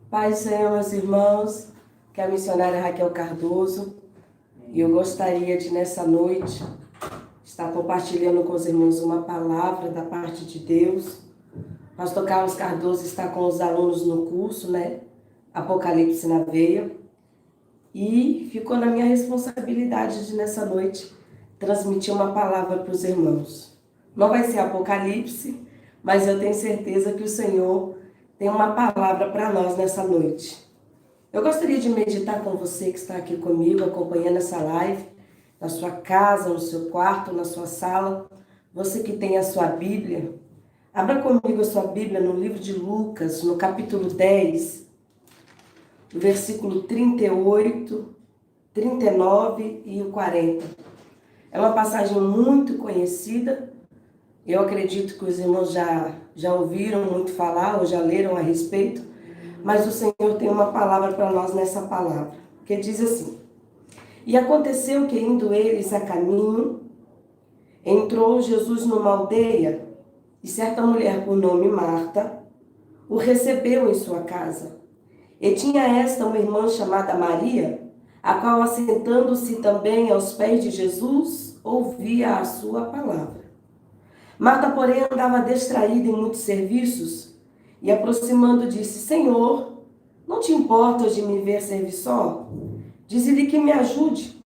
Pai do Senhor, meus irmãos, que é a missionária Raquel Cardoso, e eu gostaria de, nessa noite, estar compartilhando com os irmãos uma palavra da parte de Deus. Pastor Carlos Cardoso está com os alunos no curso, Apocalipse na Veia, e ficou na minha responsabilidade de, nessa noite, transmitir uma palavra para os irmãos. Não vai ser Apocalipse, mas eu tenho certeza que o Senhor tem uma palavra para nós nessa noite. Eu gostaria de meditar com você que está aqui comigo, acompanhando essa live, na sua casa, no seu quarto, na sua sala. Você que tem a sua Bíblia, abra comigo a sua Bíblia no livro de Lucas, no capítulo 10, no versículo 38, 39 e o 40. É uma passagem muito conhecida. Eu acredito que os irmãos já ouviram muito falar ou já leram a respeito, mas o Senhor tem uma palavra para nós nessa palavra, que diz assim: E aconteceu que, indo eles a caminho, entrou Jesus numa aldeia, e certa mulher por nome Marta o recebeu em sua casa. E tinha esta uma irmã chamada Maria, a qual, assentando-se também aos pés de Jesus, ouvia a sua palavra. Marta, porém, andava distraída em muitos serviços, e aproximando disse: Senhor, não te importas de me ver servir só? Dize-lhe que me ajude.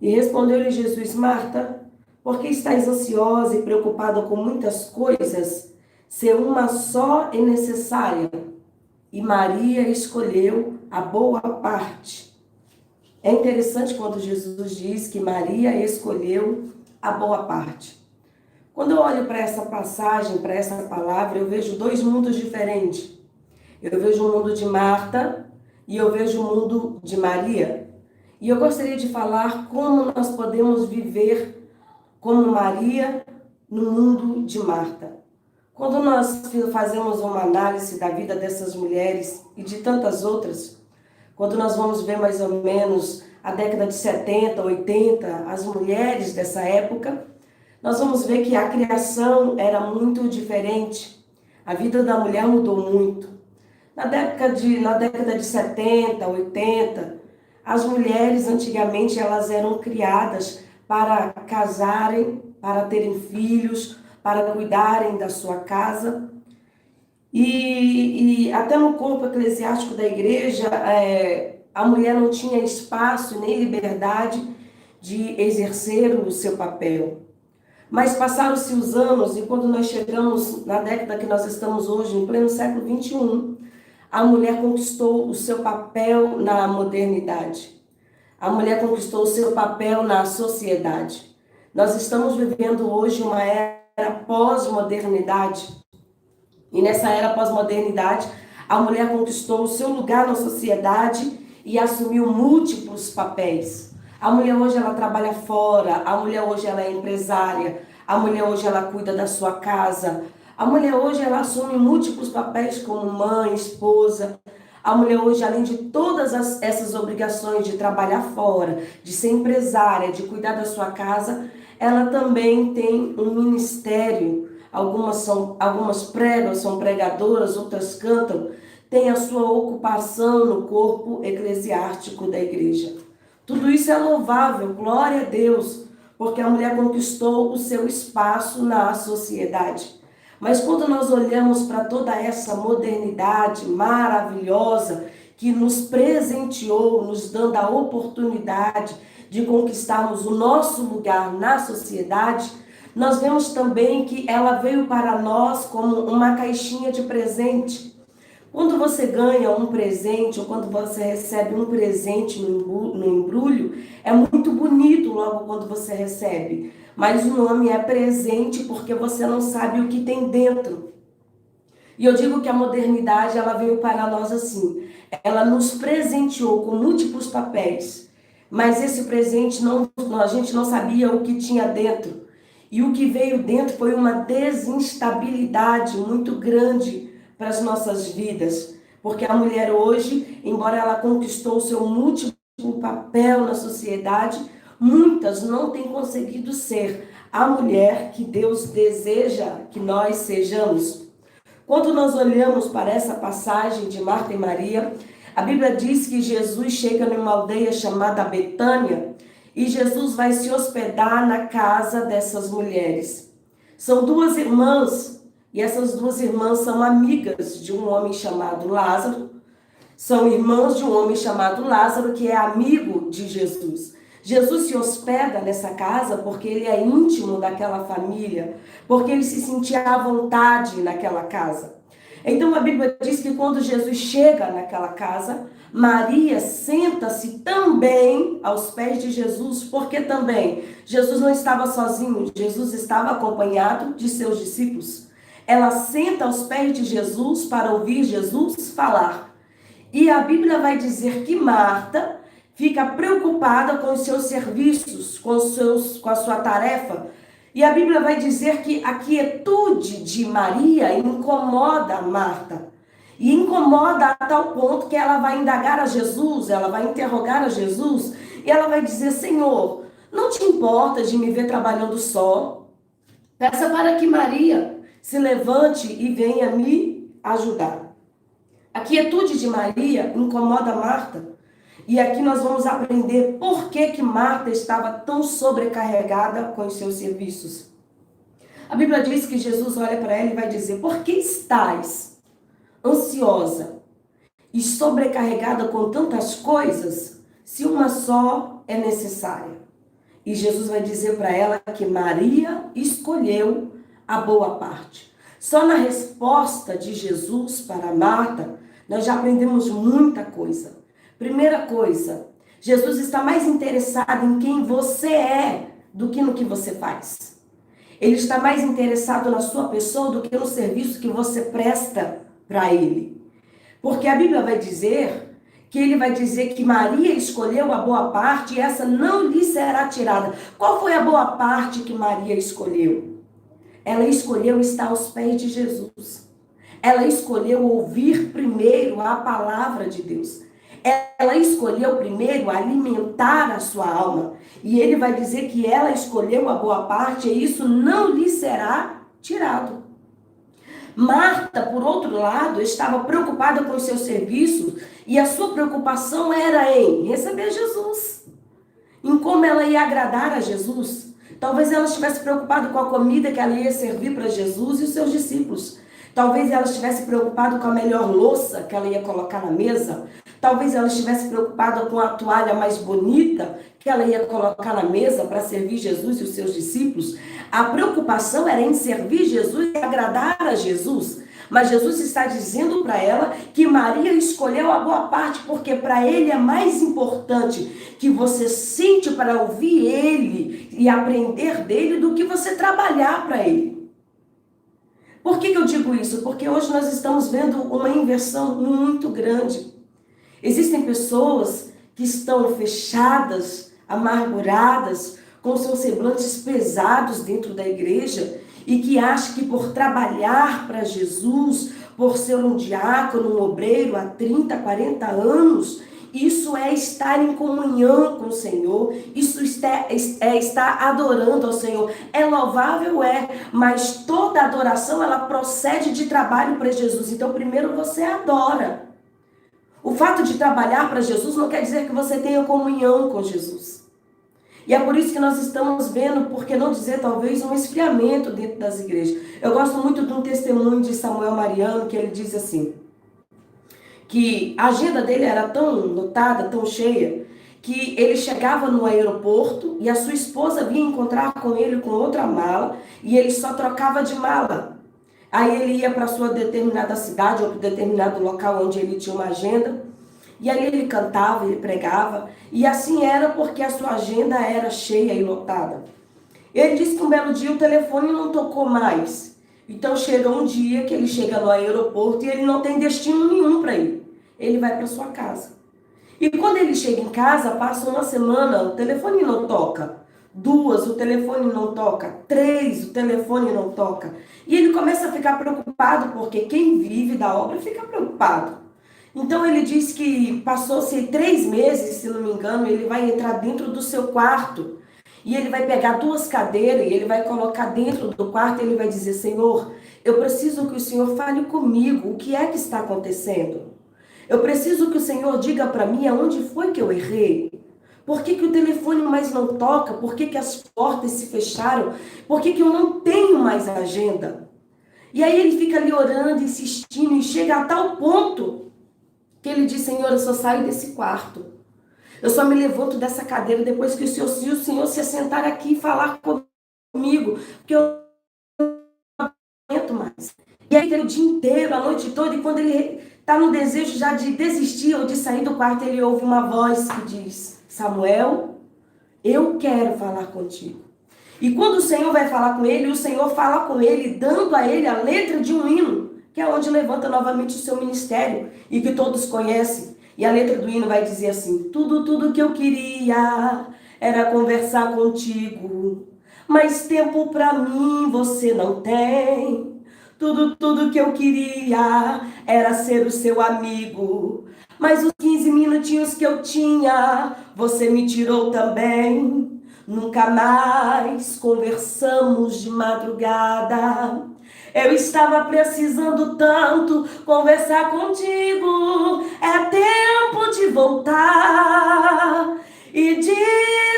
E respondeu-lhe Jesus: Marta, por que estás ansiosa e preocupada com muitas coisas? Se uma só é necessária, e Maria escolheu a boa parte. É interessante quando Jesus diz que Maria escolheu a boa parte. Quando eu olho para essa passagem, para essa palavra, eu vejo dois mundos diferentes. Eu vejo o mundo de Marta e eu vejo o mundo de Maria. E eu gostaria de falar como nós podemos viver como Maria no mundo de Marta. Quando nós fazemos uma análise da vida dessas mulheres e de tantas outras, quando nós vamos ver mais ou menos a década de 70, 80, as mulheres dessa época, nós vamos ver que a criação era muito diferente. A vida da mulher mudou muito. Na década de 70, 80, as mulheres antigamente elas eram criadas para casarem, para terem filhos, para cuidarem da sua casa. E até no corpo eclesiástico da igreja, a mulher não tinha espaço nem liberdade de exercer o seu papel. Mas passaram-se os anos e quando nós chegamos na década que nós estamos hoje, em pleno século XXI, a mulher conquistou o seu papel na modernidade. A mulher conquistou o seu papel na sociedade. Nós estamos vivendo hoje uma era pós-modernidade. E nessa era pós-modernidade, a mulher conquistou o seu lugar na sociedade e assumiu múltiplos papéis. A mulher hoje ela trabalha fora, a mulher hoje ela é empresária, a mulher hoje ela cuida da sua casa, a mulher hoje ela assume múltiplos papéis como mãe, esposa. A mulher hoje, além de todas essas obrigações de trabalhar fora, de ser empresária, de cuidar da sua casa, ela também tem um ministério. Algumas pregam, são pregadoras, outras cantam, tem a sua ocupação no corpo eclesiástico da igreja. Tudo isso é louvável, glória a Deus, porque a mulher conquistou o seu espaço na sociedade. Mas quando nós olhamos para toda essa modernidade maravilhosa que nos presenteou, nos dando a oportunidade de conquistarmos o nosso lugar na sociedade, nós vemos também que ela veio para nós como uma caixinha de presente. Quando você ganha um presente ou quando você recebe um presente no embrulho, é muito bonito logo quando você recebe. Mas o nome é presente porque você não sabe o que tem dentro. E eu digo que a modernidade ela veio para nós assim. Ela nos presenteou com múltiplos papéis. Mas esse presente a gente não sabia o que tinha dentro. E o que veio dentro foi uma desinstabilidade muito grande para as nossas vidas, porque a mulher hoje, embora ela conquistou o seu múltiplo papel na sociedade, muitas não têm conseguido ser a mulher que Deus deseja que nós sejamos. Quando nós olhamos para essa passagem de Marta e Maria, a Bíblia diz que Jesus chega numa aldeia chamada Betânia e Jesus vai se hospedar na casa dessas mulheres. São duas irmãs e essas duas irmãs são amigas de um homem chamado Lázaro. São irmãs de um homem chamado Lázaro que é amigo de Jesus. Jesus se hospeda nessa casa porque ele é íntimo daquela família, porque ele se sentia à vontade naquela casa. Então a Bíblia diz que quando Jesus chega naquela casa, Maria senta-se também aos pés de Jesus, porque também Jesus não estava sozinho, Jesus estava acompanhado de seus discípulos. Ela senta aos pés de Jesus para ouvir Jesus falar. E a Bíblia vai dizer que Marta fica preocupada com os seus serviços, com a sua tarefa. E a Bíblia vai dizer que a quietude de Maria incomoda Marta. E incomoda a tal ponto que ela vai indagar a Jesus, ela vai interrogar a Jesus, e ela vai dizer: Senhor, não te importa de me ver trabalhando só? Peça para que Maria se levante e venha me ajudar. A quietude de Maria incomoda Marta. E aqui nós vamos aprender por que Marta estava tão sobrecarregada com os seus serviços. A Bíblia diz que Jesus olha para ela e vai dizer: por que estás ansiosa e sobrecarregada com tantas coisas, se uma só é necessária? E Jesus vai dizer para ela que Maria escolheu a boa parte. Só na resposta de Jesus para Marta, nós já aprendemos muita coisa. Primeira coisa, Jesus está mais interessado em quem você é do que no que você faz. Ele está mais interessado na sua pessoa do que no serviço que você presta para ele. Porque a Bíblia vai dizer que ele vai dizer que Maria escolheu a boa parte e essa não lhe será tirada. Qual foi a boa parte que Maria escolheu? Ela escolheu estar aos pés de Jesus. Ela escolheu ouvir primeiro a palavra de Deus. Ela escolheu primeiro alimentar a sua alma. E ele vai dizer que ela escolheu a boa parte e isso não lhe será tirado. Marta, por outro lado, estava preocupada com os seus serviços e a sua preocupação era em receber Jesus. Em como ela ia agradar a Jesus. Talvez ela estivesse preocupada com a comida que ela ia servir para Jesus e os seus discípulos. Talvez ela estivesse preocupada com a melhor louça que ela ia colocar na mesa. Talvez ela estivesse preocupada com a toalha mais bonita que ela ia colocar na mesa para servir Jesus e os seus discípulos. A preocupação era em servir Jesus e agradar a Jesus. Mas Jesus está dizendo para ela que Maria escolheu a boa parte, porque para ele é mais importante que você sente para ouvir ele e aprender dele do que você trabalhar para ele. Por que eu digo isso? Porque hoje nós estamos vendo uma inversão muito grande. Existem pessoas que estão fechadas, amarguradas, com seus semblantes pesados dentro da igreja e que acham que por trabalhar para Jesus, por ser um diácono, um obreiro há 30, 40 anos, isso é estar em comunhão com o Senhor, isso é estar adorando ao Senhor. É louvável, mas toda adoração ela procede de trabalho para Jesus. Então primeiro você adora. O fato de trabalhar para Jesus não quer dizer que você tenha comunhão com Jesus. E é por isso que nós estamos vendo, por que não dizer talvez, um esfriamento dentro das igrejas. Eu gosto muito de um testemunho de Samuel Mariano, que ele diz assim, que a agenda dele era tão lotada, tão cheia, que ele chegava no aeroporto e a sua esposa vinha encontrar com ele com outra mala e ele só trocava de mala. Aí ele ia para sua determinada cidade ou para determinado local onde ele tinha uma agenda. E aí ele cantava, ele pregava. E assim era porque a sua agenda era cheia e lotada. Ele disse que um belo dia o telefone não tocou mais. Então chega um dia que ele chega no aeroporto e ele não tem destino nenhum para ir. Ele vai para sua casa. E quando ele chega em casa, passa uma semana, o telefone não toca. 2, o telefone não toca. 3, o telefone não toca. E ele começa a ficar preocupado, porque quem vive da obra fica preocupado. Então ele diz que passou-se 3 meses, se não me engano, ele vai entrar dentro do seu quarto. E ele vai pegar 2 cadeiras e ele vai colocar dentro do quarto e ele vai dizer: Senhor, Eu preciso que o Senhor fale comigo o que é que está acontecendo. Eu preciso que o Senhor diga para mim aonde foi que eu errei. Por que o telefone mais não toca? Por que as portas se fecharam? Por que eu não tenho mais agenda? E aí ele fica ali orando, insistindo, e chega a tal ponto que ele diz: Senhor, eu só saio desse quarto. Eu só me levanto dessa cadeira depois que se o Senhor se assentar aqui e falar comigo, porque eu não aguento mais. E aí o dia inteiro, a noite toda, e quando ele está no desejo já de desistir ou de sair do quarto, ele ouve uma voz que diz: Samuel, eu quero falar contigo. E quando o Senhor vai falar com ele, o Senhor fala com ele, dando a ele a letra de um hino, que é onde levanta novamente o seu ministério, e que todos conhecem. E a letra do hino vai dizer assim: tudo que eu queria era conversar contigo, mas tempo pra mim você não tem. Tudo que eu queria era ser o seu amigo, mas os 15 minutinhos que eu tinha, você me tirou também. Nunca mais conversamos de madrugada. Eu estava precisando tanto conversar contigo. É tempo de voltar e de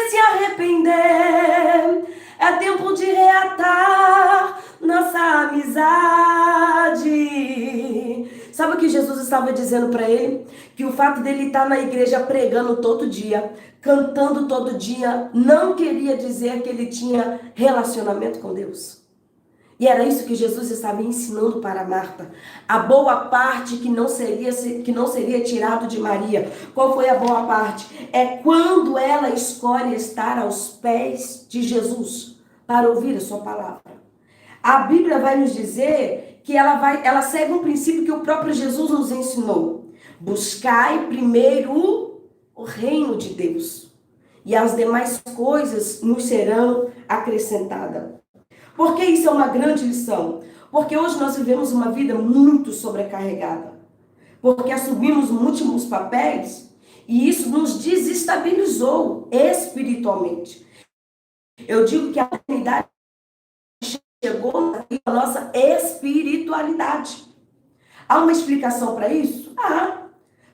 se arrepender. É tempo de reatar nossa amizade. Sabe o que Jesus estava dizendo para ele? Que o fato dele estar na igreja pregando todo dia, cantando todo dia, não queria dizer que ele tinha relacionamento com Deus. E era isso que Jesus estava ensinando para Marta. A boa parte que não seria tirado de Maria. Qual foi a boa parte? É quando ela escolhe estar aos pés de Jesus para ouvir a sua palavra. A Bíblia vai nos dizer que ela segue um princípio que o próprio Jesus nos ensinou. Buscai primeiro o reino de Deus, e as demais coisas nos serão acrescentadas. Por que isso é uma grande lição? Porque hoje nós vivemos uma vida muito sobrecarregada. Porque assumimos múltiplos papéis e isso nos desestabilizou espiritualmente. Eu digo que a humanidade chegou na nossa espiritualidade. Há uma explicação para isso?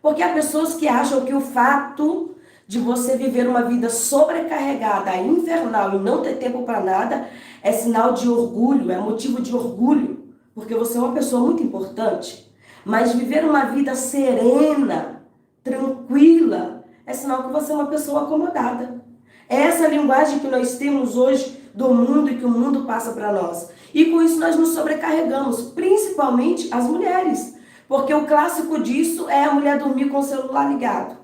Porque há pessoas que acham que o fato de você viver uma vida sobrecarregada, infernal e não ter tempo para nada, é sinal de orgulho, é motivo de orgulho, porque você é uma pessoa muito importante. Mas viver uma vida serena, tranquila, é sinal que você é uma pessoa acomodada. É essa linguagem que nós temos hoje do mundo e que o mundo passa para nós. E com isso nós nos sobrecarregamos, principalmente as mulheres. Porque o clássico disso é a mulher dormir com o celular ligado.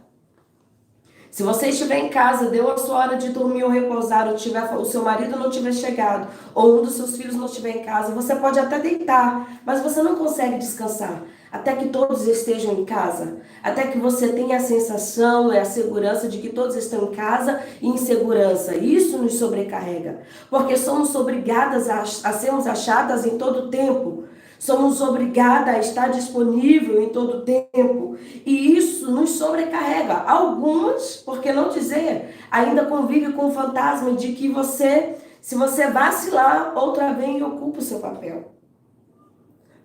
Se você estiver em casa, deu a sua hora de dormir ou repousar, ou o seu marido não tiver chegado, ou um dos seus filhos não estiver em casa, você pode até deitar, mas você não consegue descansar. Até que todos estejam em casa, até que você tenha a sensação e a segurança de que todos estão em casa e em segurança. Isso nos sobrecarrega, porque somos obrigadas a sermos achadas em todo o tempo. Somos obrigadas a estar disponível em todo o tempo. E isso nos sobrecarrega. Algumas, por que não dizer, ainda convive com o fantasma de que se você vacilar, outra vem e ocupa o seu papel.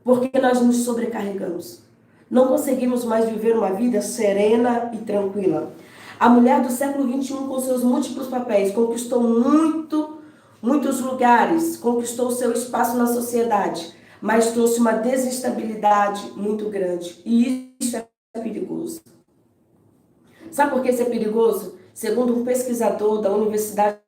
Porque nós nos sobrecarregamos. Não conseguimos mais viver uma vida serena e tranquila. A mulher do século XXI, com seus múltiplos papéis, conquistou muitos lugares, conquistou seu espaço na sociedade, mas trouxe uma desestabilidade muito grande. E isso é perigoso. Sabe por que isso é perigoso? Segundo um pesquisador da universidade,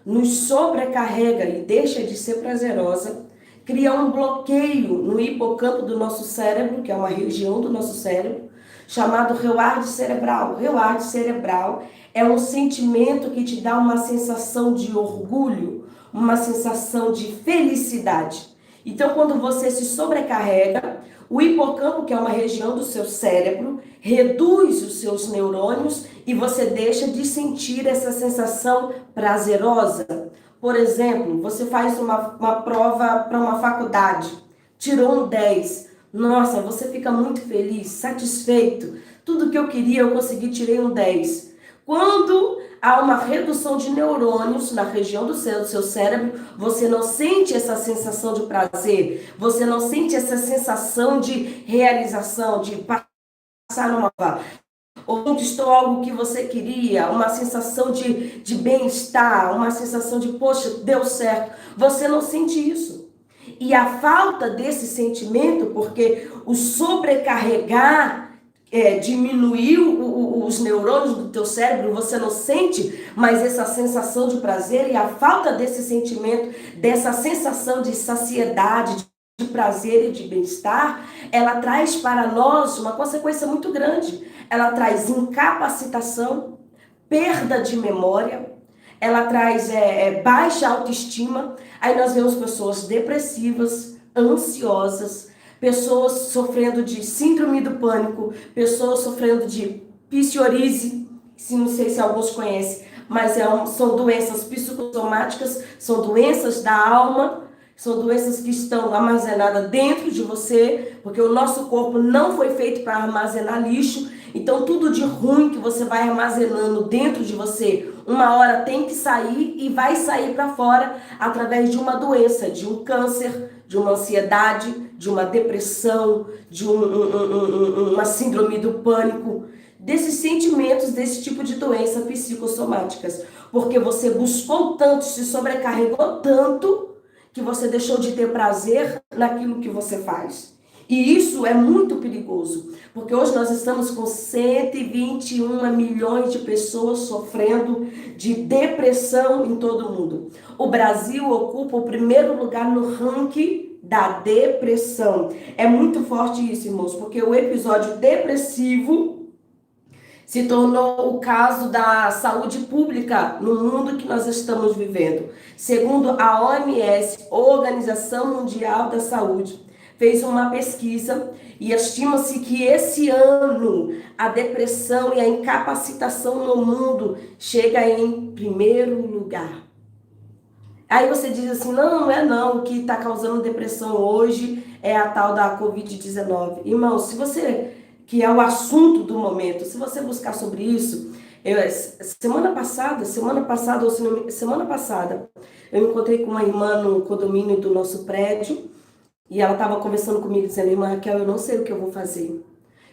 nos sobrecarrega e deixa de ser prazerosa, cria um bloqueio no hipocampo do nosso cérebro, que é uma região do nosso cérebro, chamado reward cerebral. Reward cerebral é um sentimento que te dá uma sensação de orgulho, uma sensação de felicidade. Então, quando você se sobrecarrega, o hipocampo, que é uma região do seu cérebro, reduz os seus neurônios e você deixa de sentir essa sensação prazerosa. Por exemplo, você faz uma prova para uma faculdade, tirou um 10. Nossa, você fica muito feliz, satisfeito. Tudo que eu queria, eu consegui, tirei um 10. Quando há uma redução de neurônios na região do seu cérebro, você não sente essa sensação de prazer, você não sente essa sensação de realização, de passar numa ou conquistou algo que você queria, uma sensação de bem-estar, uma sensação de, poxa, deu certo. Você não sente isso. E a falta desse sentimento, porque o sobrecarregar diminuiu os neurônios do teu cérebro, você não sente mais essa sensação de prazer, e a falta desse sentimento, dessa sensação de saciedade, de prazer e de bem-estar, ela traz para nós uma consequência muito grande. Ela traz incapacitação, perda de memória, ela traz baixa autoestima. Aí nós vemos pessoas depressivas, ansiosas, pessoas sofrendo de síndrome do pânico, pessoas sofrendo de psoríase, não sei se alguns conhecem, mas são doenças psicossomáticas, são doenças da alma, são doenças que estão armazenadas dentro de você, porque o nosso corpo não foi feito para armazenar lixo. Então, tudo de ruim que você vai armazenando dentro de você, uma hora tem que sair e vai sair para fora através de uma doença, de um câncer, de uma ansiedade, de uma depressão, de uma síndrome do pânico, desses sentimentos, desse tipo de doença psicossomáticas. Porque você buscou tanto, se sobrecarregou tanto, que você deixou de ter prazer naquilo que você faz. E isso é muito perigoso, porque hoje nós estamos com 121 milhões de pessoas sofrendo de depressão em todo o mundo. O Brasil ocupa o primeiro lugar no ranking da depressão. É muito forte isso, irmãos, porque o episódio depressivo se tornou o caso da saúde pública no mundo que nós estamos vivendo. Segundo a OMS, Organização Mundial da Saúde, fez uma pesquisa e estima-se que esse ano a depressão e a incapacitação no mundo chega em primeiro lugar. Aí você diz assim, não é não, o que está causando depressão hoje é a tal da Covid-19. Irmão, se você, que é o assunto do momento, se você buscar sobre isso, semana passada, eu encontrei com uma irmã no condomínio do nosso prédio, e ela estava conversando comigo, dizendo, irmã Raquel, eu não sei o que eu vou fazer.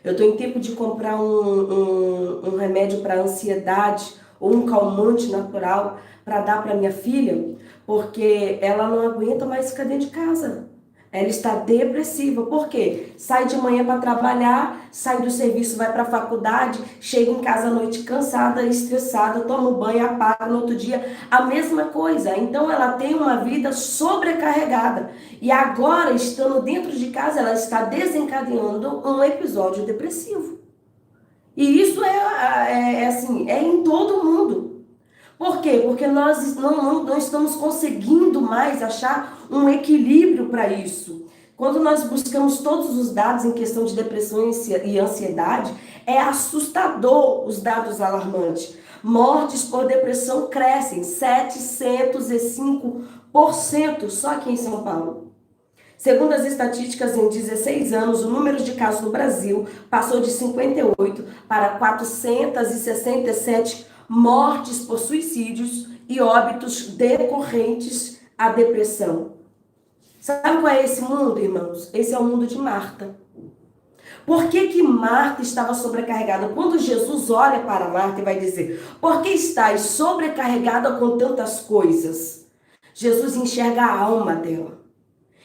Eu estou em tempo de comprar um remédio para ansiedade, ou um calmante natural, para dar para minha filha, porque ela não aguenta mais ficar dentro de casa. Ela está depressiva. Por quê? Sai de manhã para trabalhar, sai do serviço, vai para a faculdade, chega em casa à noite cansada, estressada, toma um banho, apaga no outro dia, a mesma coisa. Então ela tem uma vida sobrecarregada. E agora, estando dentro de casa, ela está desencadeando um episódio depressivo. E isso é em todo mundo. Por quê? Porque nós não estamos conseguindo mais achar um equilíbrio para isso. Quando nós buscamos todos os dados em questão de depressão e ansiedade, é assustador os dados alarmantes. Mortes por depressão crescem 705% só aqui em São Paulo. Segundo as estatísticas, em 16 anos, o número de casos no Brasil passou de 58 para 467 mortes por suicídios e óbitos decorrentes à depressão. Sabe qual é esse mundo, irmãos? Esse é o mundo de Marta. Por que Marta estava sobrecarregada? Quando Jesus olha para Marta e vai dizer, por que estás sobrecarregada com tantas coisas? Jesus enxerga a alma dela.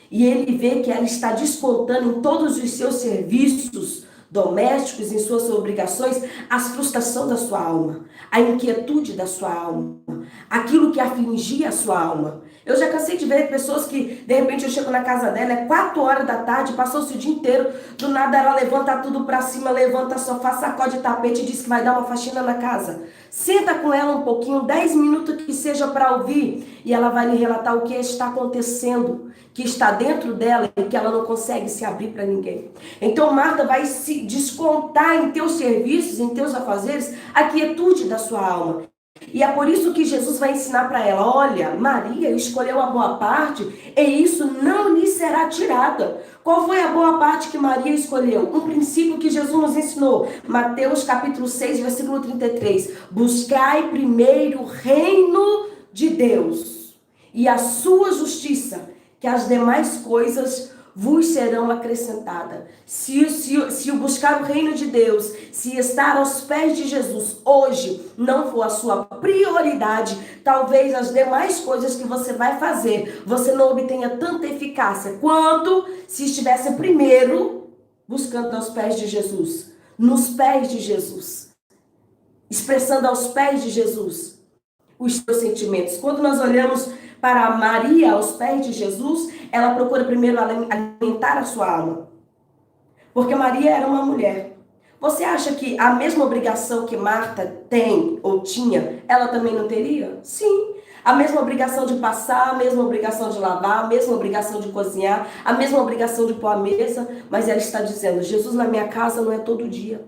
E ele vê que ela está descontando em todos os seus serviços domésticos, em suas obrigações, a frustração da sua alma, a inquietude da sua alma, aquilo que afligia a sua alma. Eu já cansei de ver pessoas que, de repente, eu chego na casa dela, é 4 horas da tarde, passou-se o dia inteiro, do nada ela levanta tudo pra cima, levanta sofá, sacode tapete e diz que vai dar uma faxina na casa. Senta com ela um pouquinho, 10 minutos que seja para ouvir, e ela vai lhe relatar o que está acontecendo, que está dentro dela e que ela não consegue se abrir para ninguém. Então Marta vai se descontar em teus serviços, em teus afazeres, a quietude da sua alma. E é por isso que Jesus vai ensinar para ela, olha, Maria escolheu a boa parte e isso não lhe será tirada. Qual foi a boa parte que Maria escolheu? Um princípio que Jesus nos ensinou. Mateus capítulo 6, versículo 33. Buscai primeiro o reino de Deus e a sua justiça, que as demais coisas vos serão acrescentadas. Se o buscar o reino de Deus, se estar aos pés de Jesus hoje não for a sua prioridade, talvez as demais coisas que você vai fazer, você não obtenha tanta eficácia quanto se estivesse primeiro buscando aos pés de Jesus, nos pés de Jesus, expressando aos pés de Jesus os seus sentimentos. Quando nós olhamos para Maria aos pés de Jesus, ela procura primeiro alimentar a sua alma. Porque Maria era uma mulher. Você acha que a mesma obrigação que Marta tem ou tinha, ela também não teria? Sim. A mesma obrigação de passar, a mesma obrigação de lavar, a mesma obrigação de cozinhar, a mesma obrigação de pôr a mesa, mas ela está dizendo, Jesus na minha casa não é todo dia.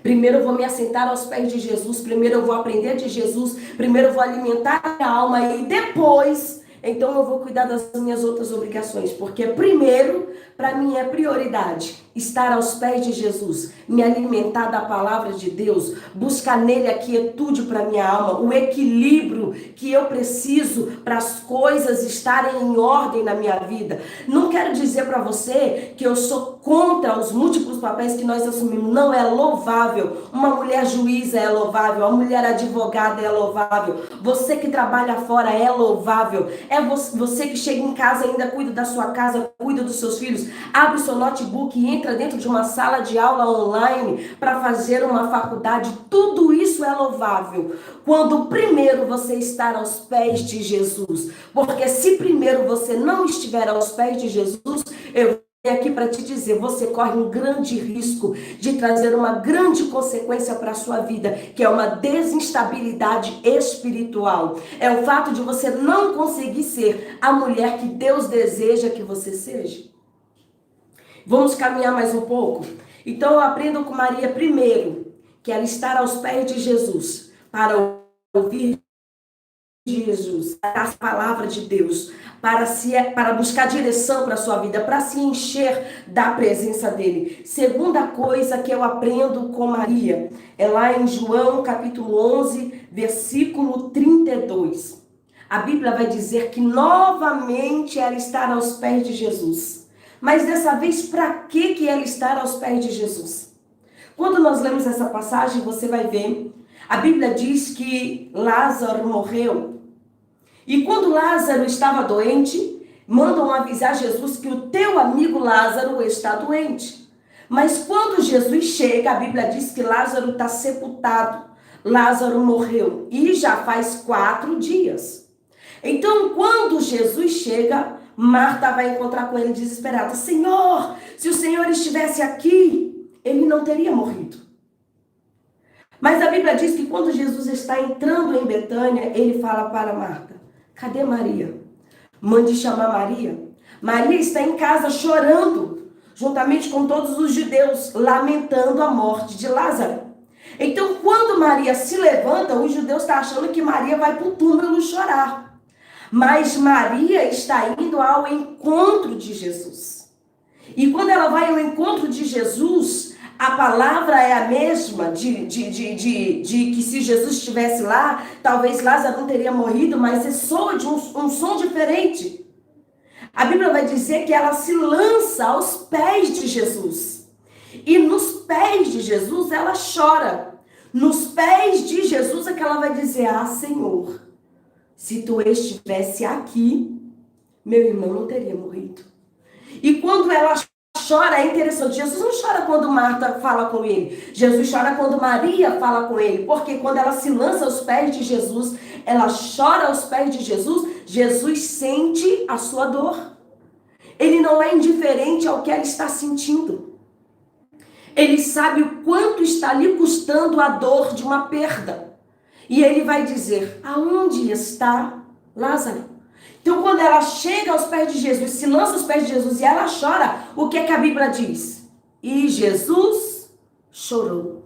Primeiro eu vou me assentar aos pés de Jesus, primeiro eu vou aprender de Jesus, primeiro eu vou alimentar a minha alma e depois, então eu vou cuidar das minhas outras obrigações, porque primeiro, para mim é prioridade estar aos pés de Jesus, me alimentar da palavra de Deus, buscar nele a quietude para minha alma, o equilíbrio que eu preciso para as coisas estarem em ordem na minha vida. Não quero dizer para você que eu sou contra os múltiplos papéis que nós assumimos, não, é louvável. Uma mulher juíza é louvável, uma mulher advogada é louvável, você que trabalha fora é louvável, é você que chega em casa e ainda cuida da sua casa, cuida dos seus filhos, abre o seu notebook e entra dentro de uma sala de aula online para fazer uma faculdade, tudo isso é louvável, quando primeiro você estar aos pés de Jesus, porque se primeiro você não estiver aos pés de Jesus, eu aqui para te dizer, você corre um grande risco de trazer uma grande consequência para a sua vida, que é uma desinstabilidade espiritual. É o fato de você não conseguir ser a mulher que Deus deseja que você seja. Vamos caminhar mais um pouco? Então eu aprendo com Maria primeiro, que ela estar aos pés de Jesus, para ouvir Jesus, a palavra de Deus, para buscar direção para a sua vida, para se encher da presença dele. Segunda coisa que eu aprendo com Maria, é lá em João capítulo 11, versículo 32. A Bíblia vai dizer que novamente ela está aos pés de Jesus. Mas dessa vez, para que ela está aos pés de Jesus? Quando nós lemos essa passagem, você vai ver, a Bíblia diz que Lázaro morreu. E quando Lázaro estava doente, mandam avisar Jesus que o teu amigo Lázaro está doente. Mas quando Jesus chega, a Bíblia diz que Lázaro está sepultado. Lázaro morreu e já faz 4 dias. Então, quando Jesus chega, Marta vai encontrar com ele desesperada. Senhor, se o Senhor estivesse aqui, ele não teria morrido. Mas a Bíblia diz que quando Jesus está entrando em Betânia, ele fala para Marta, cadê Maria? Mande chamar Maria. Maria está em casa chorando, juntamente com todos os judeus, lamentando a morte de Lázaro. Então, quando Maria se levanta, os judeus estão achando que Maria vai para o túmulo chorar. Mas Maria está indo ao encontro de Jesus. E quando ela vai ao encontro de Jesus, a palavra é a mesma de que se Jesus estivesse lá, talvez Lázaro não teria morrido, mas soa de um som diferente. A Bíblia vai dizer que ela se lança aos pés de Jesus. E nos pés de Jesus ela chora. Nos pés de Jesus é que ela vai dizer, Senhor, se tu estivesse aqui, meu irmão não teria morrido. E quando ela chora, é interessante, Jesus não chora quando Marta fala com ele, Jesus chora quando Maria fala com ele, porque quando ela se lança aos pés de Jesus, ela chora aos pés de Jesus, Jesus sente a sua dor. Ele não é indiferente ao que ela está sentindo. Ele sabe o quanto está lhe custando a dor de uma perda. E ele vai dizer, aonde está Lázaro? Então, quando ela chega aos pés de Jesus, se lança aos pés de Jesus e ela chora, o que é que a Bíblia diz? E Jesus chorou.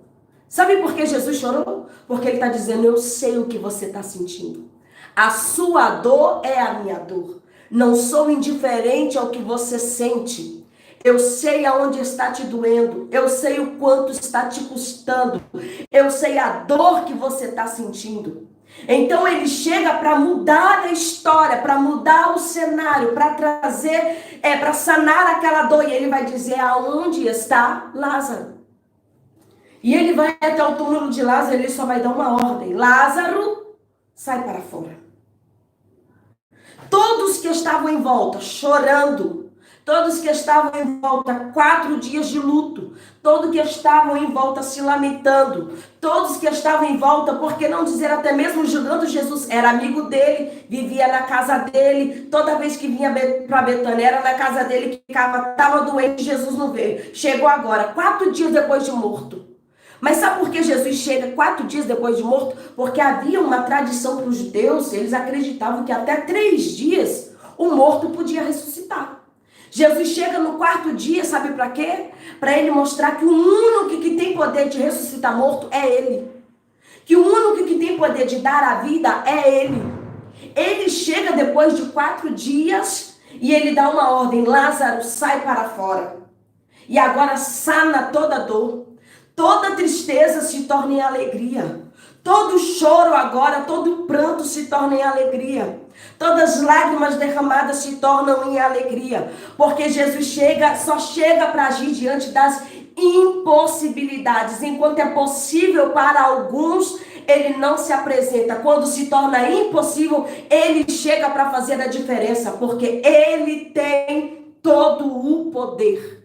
Sabe por que Jesus chorou? Porque ele está dizendo, eu sei o que você está sentindo. A sua dor é a minha dor. Não sou indiferente ao que você sente. Eu sei aonde está te doendo. Eu sei o quanto está te custando. Eu sei a dor que você está sentindo. Então ele chega para mudar a história, para mudar o cenário, para trazer, para sanar aquela dor. E ele vai dizer aonde está Lázaro. E ele vai até o túmulo de Lázaro, ele só vai dar uma ordem: Lázaro, sai para fora. Todos que estavam em volta chorando, todos que estavam em volta 4 dias de luto, todos que estavam em volta se lamentando, todos que estavam em volta, por que não dizer até mesmo julgando Jesus, era amigo dele, vivia na casa dele, toda vez que vinha para Betânia, era na casa dele que estava doente, Jesus não veio. Chegou agora, 4 dias depois de morto. Mas sabe por que Jesus chega 4 dias depois de morto? Porque havia uma tradição para os judeus, eles acreditavam que até 3 dias o morto podia ressuscitar. Jesus chega no 4º dia, sabe para quê? Para ele mostrar que o único que tem poder de ressuscitar morto é ele. Que o único que tem poder de dar a vida é ele. Ele chega depois de 4 dias e ele dá uma ordem: Lázaro, sai para fora. E agora sana toda dor. Toda tristeza se torna em alegria. Todo choro agora, todo pranto se torna em alegria. Todas as lágrimas derramadas se tornam em alegria. Porque Jesus só chega para agir diante das impossibilidades. Enquanto é possível para alguns, ele não se apresenta. Quando se torna impossível, ele chega para fazer a diferença. Porque ele tem todo o poder.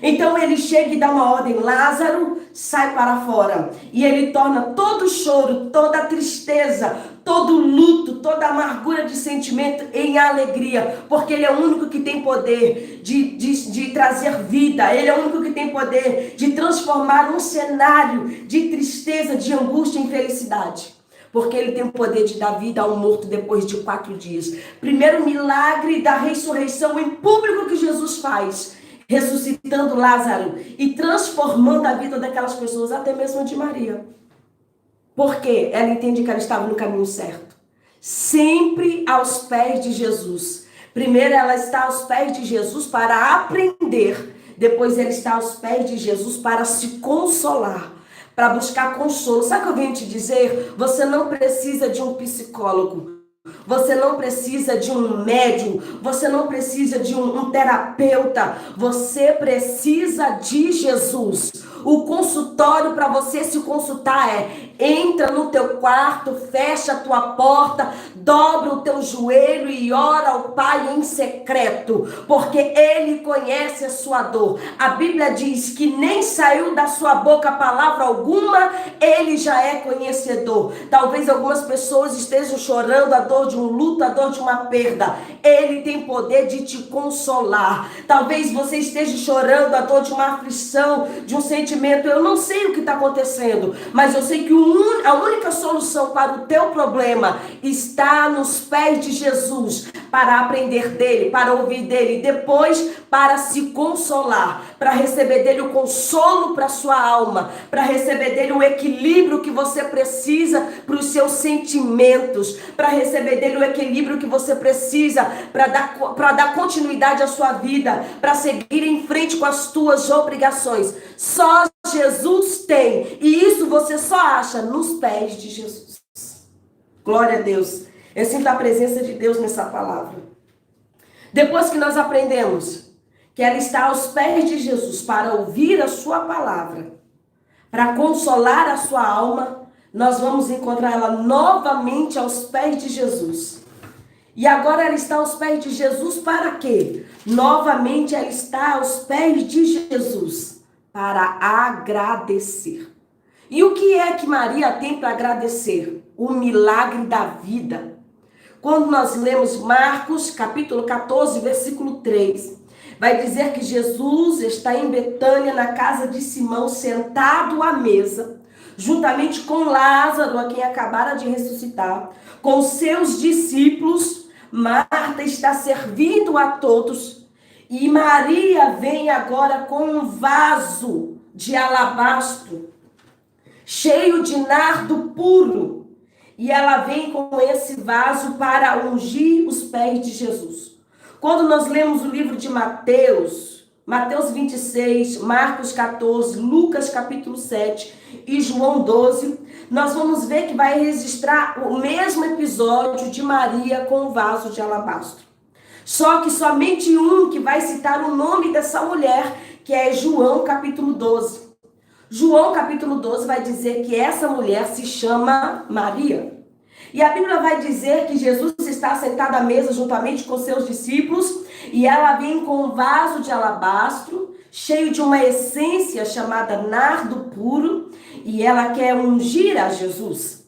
Então ele chega e dá uma ordem: Lázaro, sai para fora. E ele torna todo choro, toda tristeza, todo luto, toda amargura de sentimento em alegria. Porque ele é o único que tem poder de trazer vida. Ele é o único que tem poder de transformar um cenário de tristeza, de angústia em felicidade. Porque ele tem o poder de dar vida a um morto depois de 4 dias. Primeiro milagre da ressurreição em público que Jesus faz, ressuscitando Lázaro e transformando a vida daquelas pessoas, até mesmo de Maria. Porque ela entende que ela estava no caminho certo. Sempre aos pés de Jesus. Primeiro ela está aos pés de Jesus para aprender. Depois ela está aos pés de Jesus para se consolar, para buscar consolo. Sabe o que eu venho te dizer? Você não precisa de um psicólogo. Você não precisa de um médium, você não precisa de um terapeuta, você precisa de Jesus. O consultório para você se consultar entra no teu quarto, fecha a tua porta, dobra o teu joelho e ora ao Pai em secreto, porque Ele conhece a sua dor. A Bíblia diz que nem saiu da sua boca palavra alguma, Ele já é conhecedor. Talvez algumas pessoas estejam chorando a dor de um luto, a dor de uma perda. Ele tem poder de te consolar. Talvez você esteja chorando a dor de uma aflição, de um sentimento. Eu não sei o que está acontecendo, mas eu sei que a única solução para o teu problema está nos pés de Jesus, para aprender dele, para ouvir dele, depois para se consolar, para receber dele o consolo para a sua alma, para receber dele o equilíbrio que você precisa para os seus sentimentos, para receber dele o equilíbrio que você precisa para dar continuidade à sua vida, para seguir em frente com as tuas obrigações. Só Jesus tem, e isso você só acha nos pés de Jesus. Glória a Deus. Eu sinto a presença de Deus nessa palavra. Depois que nós aprendemos que ela está aos pés de Jesus para ouvir a sua palavra, para consolar a sua alma, nós vamos encontrar ela novamente aos pés de Jesus. E agora ela está aos pés de Jesus para quê? Novamente ela está aos pés de Jesus para agradecer. E o que é que Maria tem para agradecer? O milagre da vida. Quando nós lemos Marcos, capítulo 14, versículo 3, vai dizer que Jesus está em Betânia, na casa de Simão, sentado à mesa, juntamente com Lázaro, a quem acabara de ressuscitar, com seus discípulos. Marta está servindo a todos e Maria vem agora com um vaso de alabastro, cheio de nardo puro. e ela vem com esse vaso para ungir os pés de Jesus. Quando nós lemos o livro de Mateus 26, Marcos 14, Lucas capítulo 7 e João 12, nós vamos ver que vai registrar o mesmo episódio de Maria com o vaso de alabastro. Só que somente um que vai citar o nome dessa mulher, que é João capítulo 12. João capítulo 12 vai dizer que essa mulher se chama Maria. E a Bíblia vai dizer que Jesus está sentado à mesa juntamente com seus discípulos e ela vem com um vaso de alabastro cheio de uma essência chamada nardo puro e ela quer ungir a Jesus.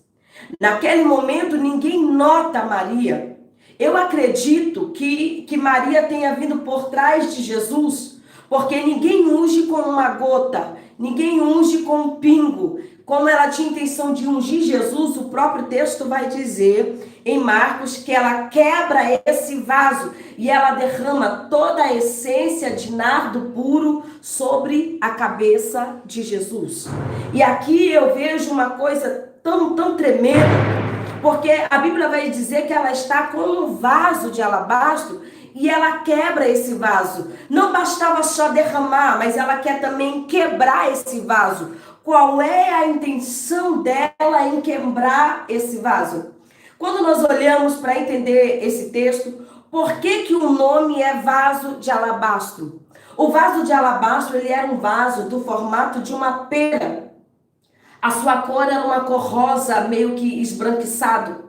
Naquele momento ninguém nota Maria. Eu acredito que Maria tenha vindo por trás de Jesus, porque ninguém unge com uma gota, ninguém unge com um pingo. Como ela tinha intenção de ungir Jesus, o próprio texto vai dizer em Marcos que ela quebra esse vaso e ela derrama toda a essência de nardo puro sobre a cabeça de Jesus. E aqui eu vejo uma coisa tão tremenda, porque a Bíblia vai dizer que ela está com um vaso de alabastro e ela quebra esse vaso. Não bastava só derramar, mas ela quer também quebrar esse vaso. Qual é a intenção dela em quebrar esse vaso? Quando nós olhamos para entender esse texto, por que o nome é vaso de alabastro? O vaso de alabastro, ele era um vaso do formato de uma pera. A sua cor era uma cor rosa, meio que esbranquiçado.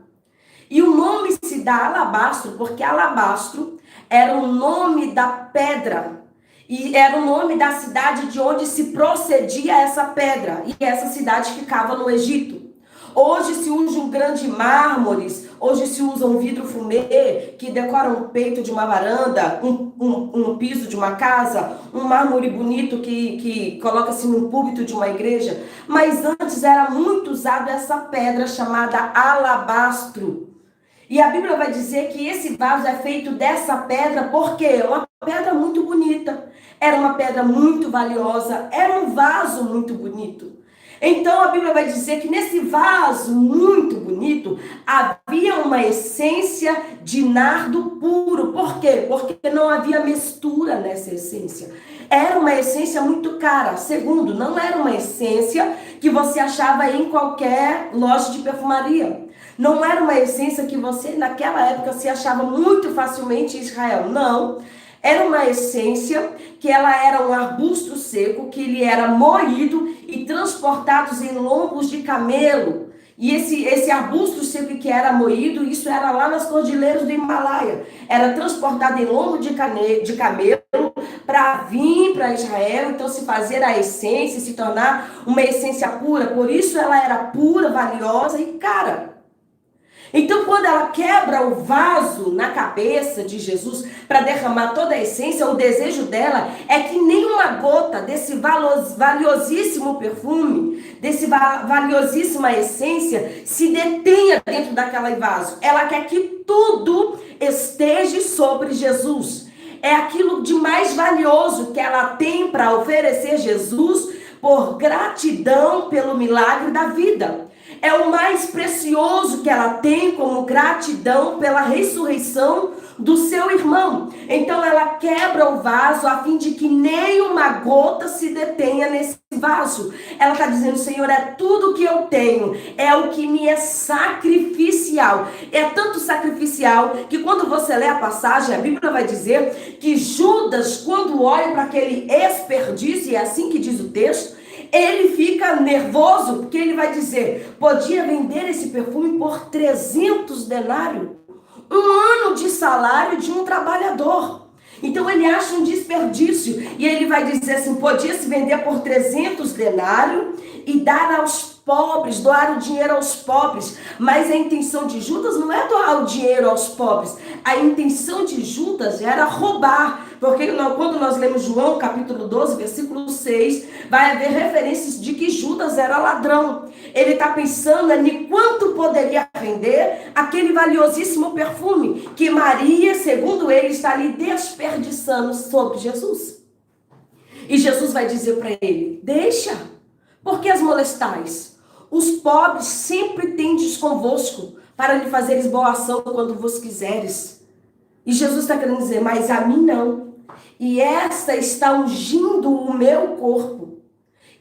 E o nome se dá alabastro, porque alabastro era o nome da pedra. E era o nome da cidade de onde se procedia essa pedra. E essa cidade ficava no Egito. Hoje se usam grandes mármores, hoje se usa um vidro fumê que decora um peito de uma varanda, um piso de uma casa, um mármore bonito que coloca-se no púlpito de uma igreja. Mas antes era muito usado essa pedra chamada alabastro. E a Bíblia vai dizer que esse vaso é feito dessa pedra porque é uma pedra muito bonita, era uma pedra muito valiosa, era um vaso muito bonito. Então a Bíblia vai dizer que nesse vaso muito bonito havia uma essência de nardo puro. Por quê? Porque não havia mistura nessa essência. Era uma essência muito cara. Segundo, não era uma essência que você achava em qualquer loja de perfumaria. Não era uma essência que você, naquela época, se achava muito facilmente em Israel. Não. Era uma essência que ela era um arbusto seco, que ele era moído e transportado em lombos de camelo. E esse arbusto seco que era moído, isso era lá nas cordilheiras do Himalaia. Era transportado em lombo de camelo para vir para Israel, então se fazer a essência, se tornar uma essência pura. Por isso ela era pura, valiosa e cara. Então, quando ela quebra o vaso na cabeça de Jesus para derramar toda a essência, o desejo dela é que nenhuma gota desse valiosíssimo perfume, desse valiosíssima essência, se detenha dentro daquele vaso. Ela quer que tudo esteja sobre Jesus. É aquilo de mais valioso que ela tem para oferecer Jesus por gratidão pelo milagre da vida. É o mais precioso que ela tem como gratidão pela ressurreição do seu irmão. Então ela quebra o vaso a fim de que nenhuma gota se detenha nesse vaso. Ela está dizendo: Senhor, é tudo que eu tenho, é o que me é sacrificial. É tanto sacrificial que quando você lê a passagem, a Bíblia vai dizer que Judas, quando olha para aquele desperdício, e é assim que diz o texto, ele fica nervoso, porque ele vai dizer: podia vender esse perfume por 300 denários, um ano de salário de um trabalhador. Então ele acha um desperdício, e ele vai dizer assim: podia se vender por 300 denários e dar aos pobres, doar o dinheiro aos pobres. Mas a intenção de Judas não é doar o dinheiro aos pobres, a intenção de Judas era roubar. Porque quando nós lemos João capítulo 12, versículo 6, vai haver referências de que Judas era ladrão. Ele está pensando em quanto poderia vender aquele valiosíssimo perfume que Maria, segundo ele, está ali desperdiçando sobre Jesus. E Jesus vai dizer para ele: deixa, por que as molestais? Os pobres sempre tendes convosco, para lhe fazeres boa ação quando vos quiseres. E Jesus está querendo dizer, mas a mim não. E esta está ungindo o meu corpo.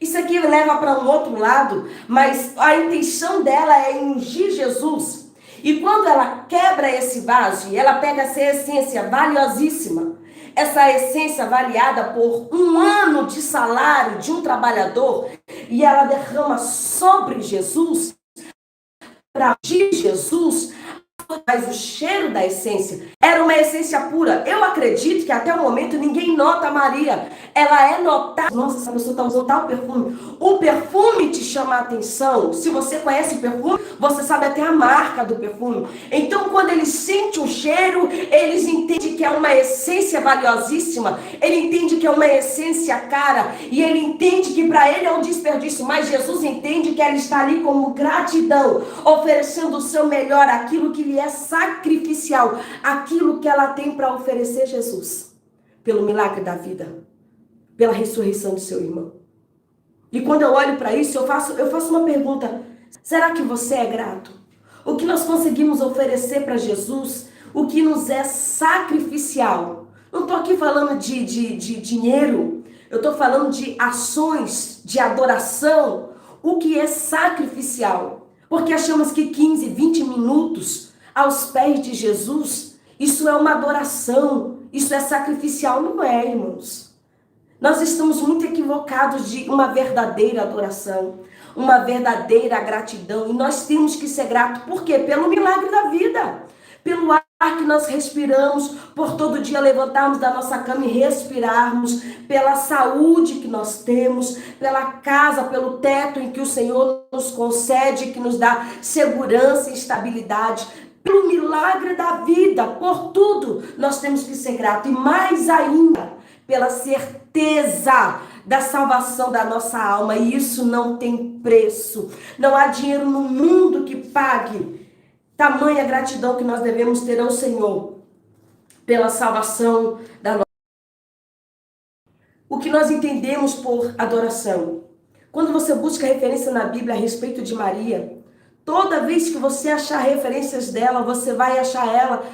Isso aqui leva para um outro lado, mas a intenção dela é ungir Jesus. E quando ela quebra esse vaso, e ela pega essa essência valiosíssima, essa essência avaliada por 1 ano de salário de um trabalhador, e ela derrama sobre Jesus, para ungir Jesus, mas o cheiro da essência era uma essência pura. Eu acredito que até o momento ninguém nota Maria. Ela é notada. Nossa, essa pessoa está usando tal perfume. O perfume te chama a atenção. Se você conhece perfume, você sabe até a marca do perfume. Então, quando eles sentem o cheiro, eles entendem que é uma essência valiosíssima. Ele entende que é uma essência cara. E ele entende que para ele é um desperdício. Mas Jesus entende que ela está ali como gratidão, oferecendo o seu melhor, aquilo que lhe é sacrificial, aquilo que ela tem para oferecer Jesus, pelo milagre da vida, pela ressurreição do seu irmão. E quando eu olho para isso, eu faço uma pergunta: será que você é grato? O que nós conseguimos oferecer para Jesus, o que nos é sacrificial? Não estou aqui falando de dinheiro, eu estou falando de ações, de adoração, o que é sacrificial. Porque achamos que 15, 20 minutos aos pés de Jesus, isso é uma adoração, isso é sacrificial. Não é, irmãos. Nós estamos muito equivocados de uma verdadeira adoração, uma verdadeira gratidão. E nós temos que ser gratos. Por quê? Pelo milagre da vida, pelo ar que nós respiramos, por todo dia levantarmos da nossa cama e respirarmos, pela saúde que nós temos, pela casa, pelo teto em que o Senhor nos concede, que nos dá segurança e estabilidade, pelo milagre da vida, por tudo nós temos que ser gratos. E mais ainda, pela certeza da salvação da nossa alma. E isso não tem preço. Não há dinheiro no mundo que pague tamanha gratidão que nós devemos ter ao Senhor pela salvação da nossa alma. O que nós entendemos por adoração? Quando você busca referência na Bíblia a respeito de Maria, toda vez que você achar referências dela, você vai achar ela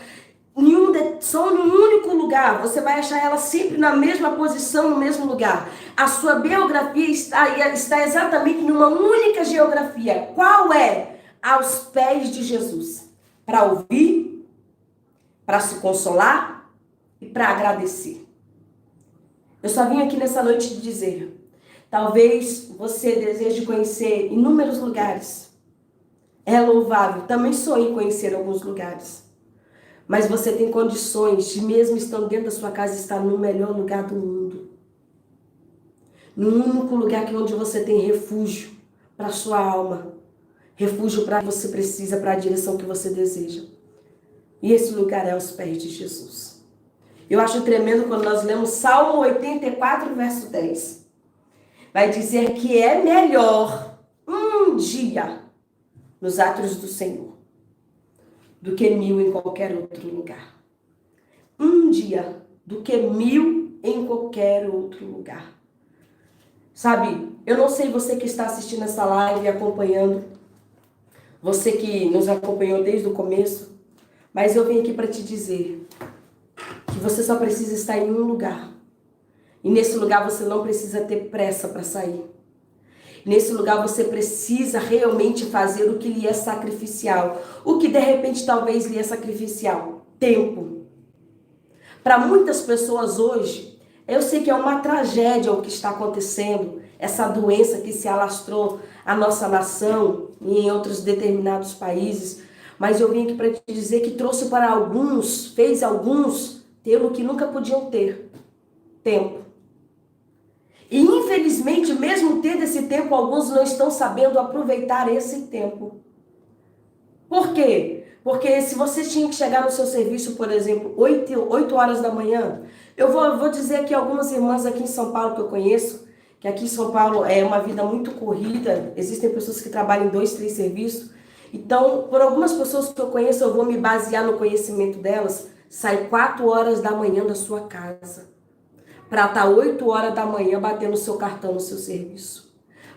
só num único lugar. Você vai achar ela sempre na mesma posição, no mesmo lugar. A sua biografia está exatamente numa única geografia. Qual é? Aos pés de Jesus. Para ouvir, para se consolar e para agradecer. Eu só vim aqui nessa noite te dizer, talvez você deseje conhecer inúmeros lugares. É louvável, também sonho em conhecer alguns lugares. Mas você tem condições de, mesmo estando dentro da sua casa, estar no melhor lugar do mundo. No único lugar onde você tem refúgio para a sua alma. Refúgio para o que você precisa, para a direção que você deseja. E esse lugar é aos pés de Jesus. Eu acho tremendo quando nós lemos Salmo 84, verso 10. Vai dizer que é melhor um dia nos átrios do Senhor do que 1000 em qualquer outro lugar. Um dia do que 1000 em qualquer outro lugar. Sabe, eu não sei você que está assistindo essa live e acompanhando, você que nos acompanhou desde o começo, mas eu vim aqui para te dizer que você só precisa estar em um lugar. E nesse lugar você não precisa ter pressa para sair. Nesse lugar você precisa realmente fazer o que lhe é sacrificial. O que de repente talvez lhe é sacrificial? Tempo. Para muitas pessoas hoje, eu sei que é uma tragédia o que está acontecendo. Essa doença que se alastrou à nossa nação e em outros determinados países. Mas eu vim aqui para te dizer que trouxe para alguns, fez alguns ter o que nunca podiam ter. Tempo. E infelizmente, mesmo tendo esse tempo, alguns não estão sabendo aproveitar esse tempo. Por quê? Porque se você tinha que chegar no seu serviço, por exemplo, 8 horas da manhã, eu vou dizer que algumas irmãs aqui em São Paulo que eu conheço, que aqui em São Paulo é uma vida muito corrida, existem pessoas que trabalham em 2, 3 serviços. Então, por algumas pessoas que eu conheço, eu vou me basear no conhecimento delas, sai 4 horas da manhã da sua casa, para estar 8 horas da manhã batendo o seu cartão no seu serviço.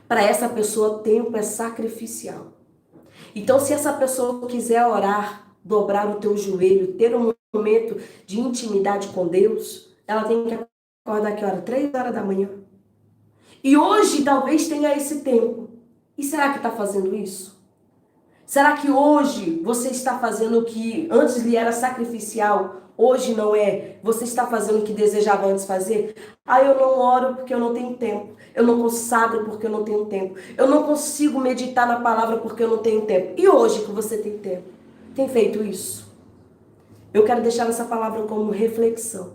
Para essa pessoa, tempo é sacrificial. Então, se essa pessoa quiser orar, dobrar o teu joelho, ter um momento de intimidade com Deus, ela tem que acordar que hora? 3 horas da manhã. E hoje talvez tenha esse tempo. E será que está fazendo isso? Será que hoje você está fazendo o que antes lhe era sacrificial, hoje não é? Você está fazendo o que desejava antes fazer? Ah, eu não oro porque eu não tenho tempo. Eu não consagro porque eu não tenho tempo. Eu não consigo meditar na palavra porque eu não tenho tempo. E hoje que você tem tempo? Tem feito isso? Eu quero deixar essa palavra como reflexão.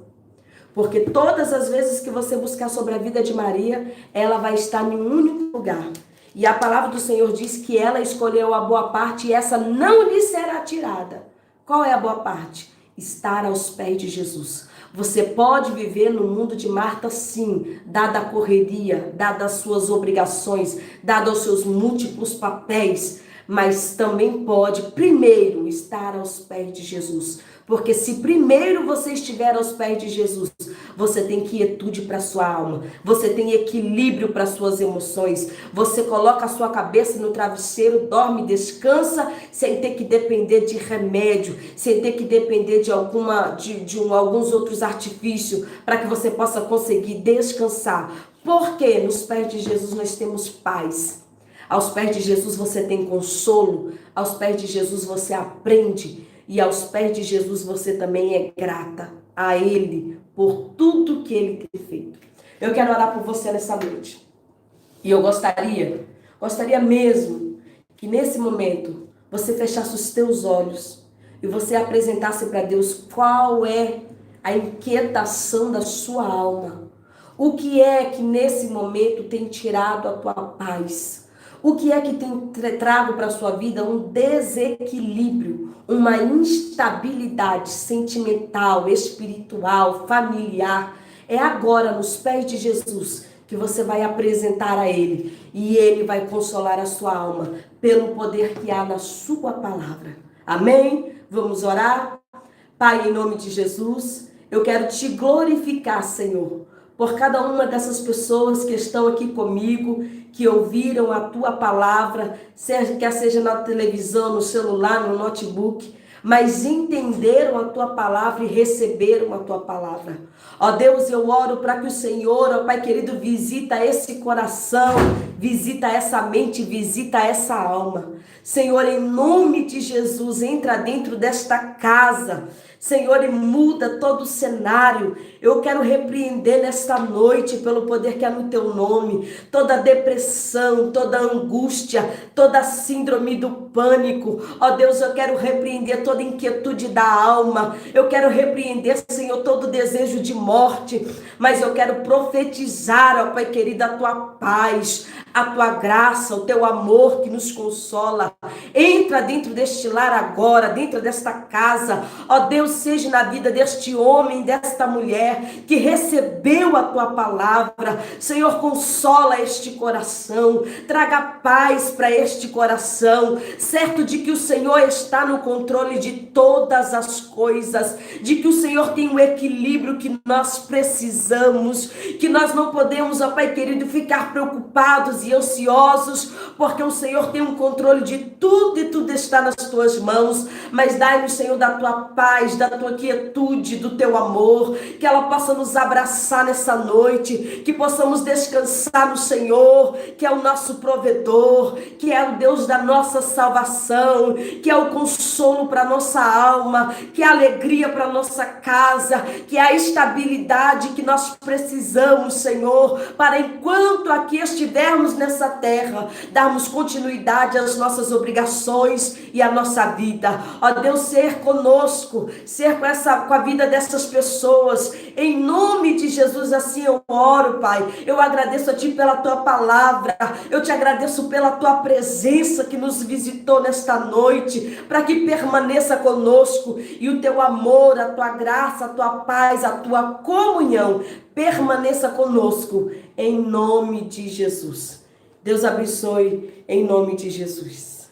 Porque todas as vezes que você buscar sobre a vida de Maria, ela vai estar em um único lugar. E a palavra do Senhor diz que ela escolheu a boa parte e essa não lhe será tirada. Qual é a boa parte? Estar aos pés de Jesus. Você pode viver no mundo de Marta, sim, dada a correria, dada as suas obrigações, dada os seus múltiplos papéis, mas também pode, primeiro, estar aos pés de Jesus. Porque se primeiro você estiver aos pés de Jesus, você tem quietude para sua alma, você tem equilíbrio para suas emoções, você coloca a sua cabeça no travesseiro, dorme, descansa, sem ter que depender de remédio, sem ter que depender de alguns outros artifícios, para que você possa conseguir descansar. Porque nos pés de Jesus nós temos paz. Aos pés de Jesus você tem consolo, aos pés de Jesus você aprende e aos pés de Jesus você também é grata a Ele por tudo que Ele tem feito. Eu quero orar por você nessa noite. E eu gostaria mesmo que nesse momento você fechasse os teus olhos e você apresentasse para Deus qual é a inquietação da sua alma. O que é que nesse momento tem tirado a tua paz? O que é que tem trago para a sua vida um desequilíbrio, uma instabilidade sentimental, espiritual, familiar? É agora, nos pés de Jesus, que você vai apresentar a Ele e Ele vai consolar a sua alma pelo poder que há na sua palavra. Amém? Vamos orar? Pai, em nome de Jesus, eu quero te glorificar, Senhor, por cada uma dessas pessoas que estão aqui comigo, que ouviram a tua palavra, quer seja na televisão, no celular, no notebook, mas entenderam a tua palavra e receberam a tua palavra. Ó Deus, eu oro para que o Senhor, ó Pai querido, visita esse coração, visita essa mente, visita essa alma. Senhor, em nome de Jesus, entra dentro desta casa, Senhor, e muda todo o cenário. Eu quero repreender nesta noite, pelo poder que há no teu nome, toda depressão, toda angústia, toda síndrome do pânico. Ó Deus, eu quero repreender toda inquietude da alma. Eu quero repreender, Senhor, todo desejo de morte. Mas eu quero profetizar, ó Pai querido, a tua paz, a tua graça, o teu amor que nos consola. Entra dentro deste lar agora, dentro desta casa. Ó Deus, seja na vida deste homem, desta mulher que recebeu a tua palavra. Senhor, consola este coração, traga paz para este coração, certo de que o Senhor está no controle de todas as coisas, de que o Senhor tem o equilíbrio que nós precisamos, que nós não podemos, ó Pai querido, ficar preocupados e ansiosos, porque o Senhor tem um controle de tudo e tudo está nas tuas mãos. Mas dai-nos, Senhor, da tua paz, da tua quietude, do teu amor, que ela possa nos abraçar nessa noite, que possamos descansar no Senhor, que é o nosso provedor, que é o Deus da nossa salvação, que é o consolo para nossa alma, que é a alegria para nossa casa, que é a estabilidade que nós precisamos, Senhor, para enquanto aqui estivermos nessa terra, darmos continuidade às nossas obrigações e à nossa vida. Ó Deus, ser conosco, ser com a vida dessas pessoas, em nome de Jesus, assim eu oro, Pai. Eu agradeço a Ti pela Tua palavra, eu Te agradeço pela Tua presença que nos visitou nesta noite, para que permaneça conosco e o Teu amor, a Tua graça, a Tua paz, a Tua comunhão permaneça conosco, em nome de Jesus. Deus abençoe, em nome de Jesus.